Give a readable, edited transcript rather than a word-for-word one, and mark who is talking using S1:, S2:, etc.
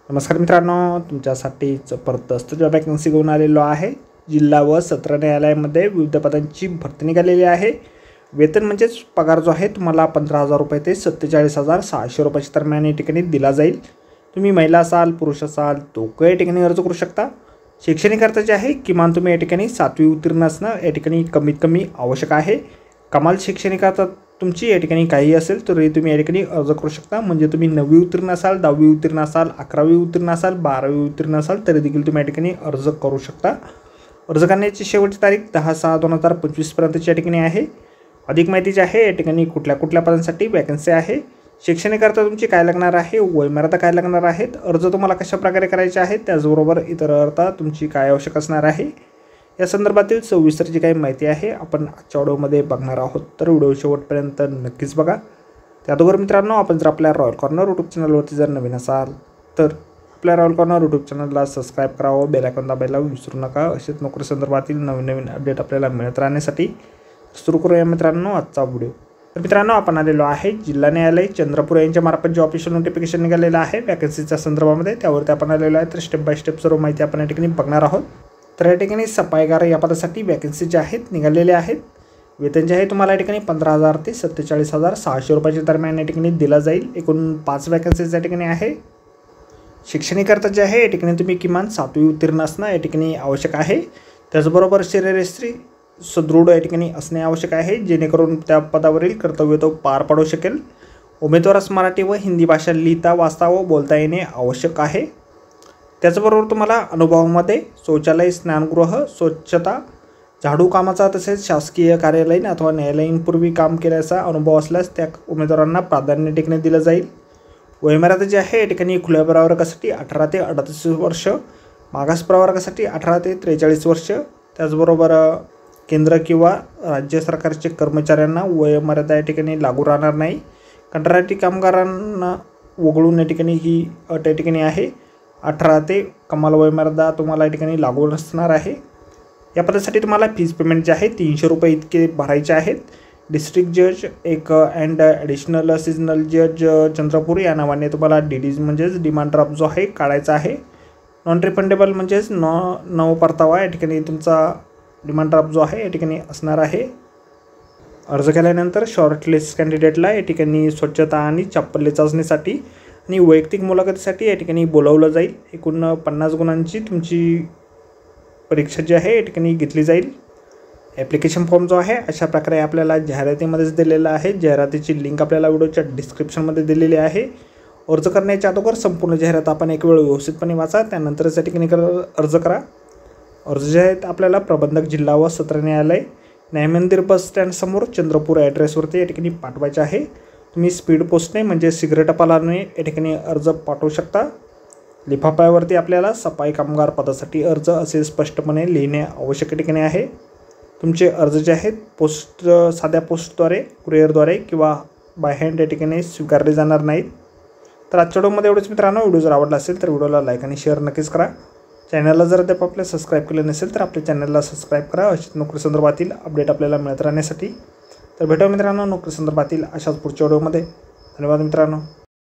S1: नमस्कार मित्रांनो, तुमच्यासाठी जबरदस्त जॉब वॅकन्सी घेऊन आलेलो आहे। जिल्हा व सत्र न्यायालयामध्ये विविध पदांची भरती निघालेली आहे। वेतन म्हणजेच पगार जो आहे तुम्हाला 15,000 रुपये ते 47,600 रुपयाच्या दरम्यान या ठिकाणी दिला जाईल। तुम्ही महिला असाल पुरुष असाल दोघे या ठिकाणी अर्ज करू शकता। शैक्षणिक अर्ज जे आहे किमान तुम्ही या ठिकाणी 7वी उत्तीर्ण असणं या ठिकाणी कमीत कमी आवश्यक आहे। कमाल शैक्षणिक अर्ज तुमची या ठिकाणी काही असेल तरी तुम्ही या ठिकाणी अर्ज करू शकता। म्हणजे तुम्ही 9वी उत्तीर्ण असाल 10वी उत्तीर्ण असाल 11वी उत्तीर्ण असाल 12वी उत्तीर्ण असाल तरी देखील तुम्ही या ठिकाणी अर्ज करू शकता। अर्ज करण्याची शेवटची तारीख 10/6/2025 पर्यंतची या ठिकाणी आहे। अधिक माहिती जी आहे या ठिकाणी कुठल्या पदांसाठी वॅकन्सी आहे, शैक्षणिक अर्ज तुमची काय लागणार आहे, वयमर्यादा काय लागणार आहेत, अर्ज तुम्हाला कशा प्रकारे करायचे आहेत, त्याचबरोबर इतर अर्थ तुमची काय आवश्यक असणार आहे या संदर्भातील सविस्तर जी काही माहिती आहे आपण आजच्या व्हिडिओमध्ये बघणार आहोत। तर व्हिडिओ शेवटपर्यंत नक्कीच बघा। त्याचबरोबर मित्रांनो, आपण जर आपल्या रॉयल कॉर्नर यूट्यूब चॅनलवरती जर नवीन असाल तर आपल्या रॉयल कॉर्नर यूट्यूब चॅनलला सबस्क्राईब करावं, बेल आयकॉन दाबायला विसरू नका। असेच नोकरी संदर्भातील नवीन अपडेट आपल्याला मिळत राहण्यासाठी सुरू करूया मित्रांनो आजचा व्हिडिओ। तर मित्रांनो, आपण आलेलो आहे जिल्हा न्यायालय चंद्रपूर यांच्या मार्फत जे ऑफिशियल नोटिफिकेशन निघालेलं आहे वॅकन्सीच्या संदर्भामध्ये, त्यावरती आपण आलेलो आहे। तर स्टेप बाय स्टेप सर्व माहिती आपण या ठिकाणी बघणार आहोत। तर या ठिकाणी सफाईगार या पदासाठी वॅकन्सी जे आहेत निघालेले आहेत। वेतन जे आहे तुम्हाला या ठिकाणी 15,000 ते 47,600 रुपयाच्या दरम्यान या ठिकाणी दिला जाईल। एकूण 5 वॅकन्सीज या ठिकाणी आहे। शैक्षणिक अर्थ जे आहे या ठिकाणी तुम्ही किमान 7वी उत्तीर्ण असणं या ठिकाणी आवश्यक आहे। त्याचबरोबर शरीरयष्टी सुदृढ या ठिकाणी असणे आवश्यक आहे, जेणेकरून त्या पदावरील कर्तव्य तो पार पाडू शकेल। उमेदवारास मराठी व हिंदी भाषा लिहिता वाचता व बोलता येणे आवश्यक आहे। त्याचबरोबर तुम्हाला अनुभवामध्ये शौचालय, स्नानगृह, स्वच्छता, झाडू कामाचा तसेच शासकीय कार्यालयीन अथवा न्यायालयीन पूर्वी काम केल्याचा अनुभव असल्यास त्या उमेदवारांना प्राधान्य ठिकाणी दिलं जाईल। वयमर्यादा जी आहे या ठिकाणी खुल्या प्रवर्गासाठी 18 ते 38 वर्ष, मागास प्रवर्गासाठी 18 ते 43 वर्ष। त्याचबरोबर केंद्र किंवा राज्य सरकारचे कर्मचाऱ्यांना वयमर्यादा या ठिकाणी लागू राहणार नाही। कंत्राटी कामगारांना वगळून या ठिकाणी ही अट या ठिकाणी आहे। 18 ते कमाल वयमर्यादा तुम्हाला या ठिकाणी लागू नसणार आहे। या पदासाठी तुम्हाला फीज पेमेंट जे आहे 300 रुपये इतके भरायचे आहेत। डिस्ट्रिक्ट जज एक अँड ॲडिशनल सिजनल जज चंद्रपूर या नावाने तुम्हाला डीडीज म्हणजेच डिमांड ड्राफ्ट जो आहे काढायचा आहे। नॉन रिफंडेबल म्हणजेच न परतावा या ठिकाणी तुमचा डिमांड ड्राफ्ट जो आहे या ठिकाणी असणार आहे। अर्ज केल्यानंतर शॉर्टलिस्ट कॅन्डिडेटला या ठिकाणी स्वच्छता आणि चापल्य चाचणीसाठी आणि वैयक्तिक मुलाखतीसाठी या ठिकाणी बोलावलं जाईल। एकूण 50 गुणांची तुमची परीक्षा जी आहे या ठिकाणी घेतली जाईल। ॲप्लिकेशन फॉर्म जो आहे अशा प्रकारे आपल्याला जाहिरातीमध्येच दिलेला आहे। जाहिरातीची लिंक आपल्याला व्हिडिओच्या डिस्क्रिप्शनमध्ये दिलेली आहे। अर्ज करण्याच्या अगोदर संपूर्ण जाहिरात आपण एक वेळ व्यवस्थितपणे वाचा, त्यानंतरच या ठिकाणी अर्ज करा। अर्ज जे आहेत आपल्याला प्रबंधक जिल्हा व सत्र न्यायालय, न्यायमंदिर बस स्टँड समोर चंद्रपूर ॲड्रेसवरती या ठिकाणी पाठवायचे आहे। तुम्ही स्पीड पोस्टने म्हणजे शीघ्र टपालाने या ठिकाणी अर्ज पाठवू शकता। लिफाफ्यावरती आपल्याला सफाई कामगार पदासाठी अर्ज असे स्पष्टपणे लिहिणे आवश्यक ठिकाणी आहे। तुमचे अर्ज जे आहेत साध्या पोस्टद्वारे, कुरिअरद्वारे किंवा बाय हँड या ठिकाणी स्वीकारले जाणार नाहीत। तर आजच्या व्हिडिओमध्ये एवढंच मित्रांनो। व्हिडिओ जर आवडला असेल तर व्हिडिओला लाईक आणि शेअर नक्कीच करा। चॅनलला जर अद्याप आपल्या सबस्क्राईब केलं नसेल तर आपल्या चॅनलला सबस्क्राईब करा अशाच नोकरी संदर्भातील अपडेट आपल्याला मिळत राहण्यासाठी। तर भेटूया मित्रांनो नोकरी संदर्भातील अशाच पुढच्या व्हिडिओमध्ये। धन्यवाद मित्रांनो।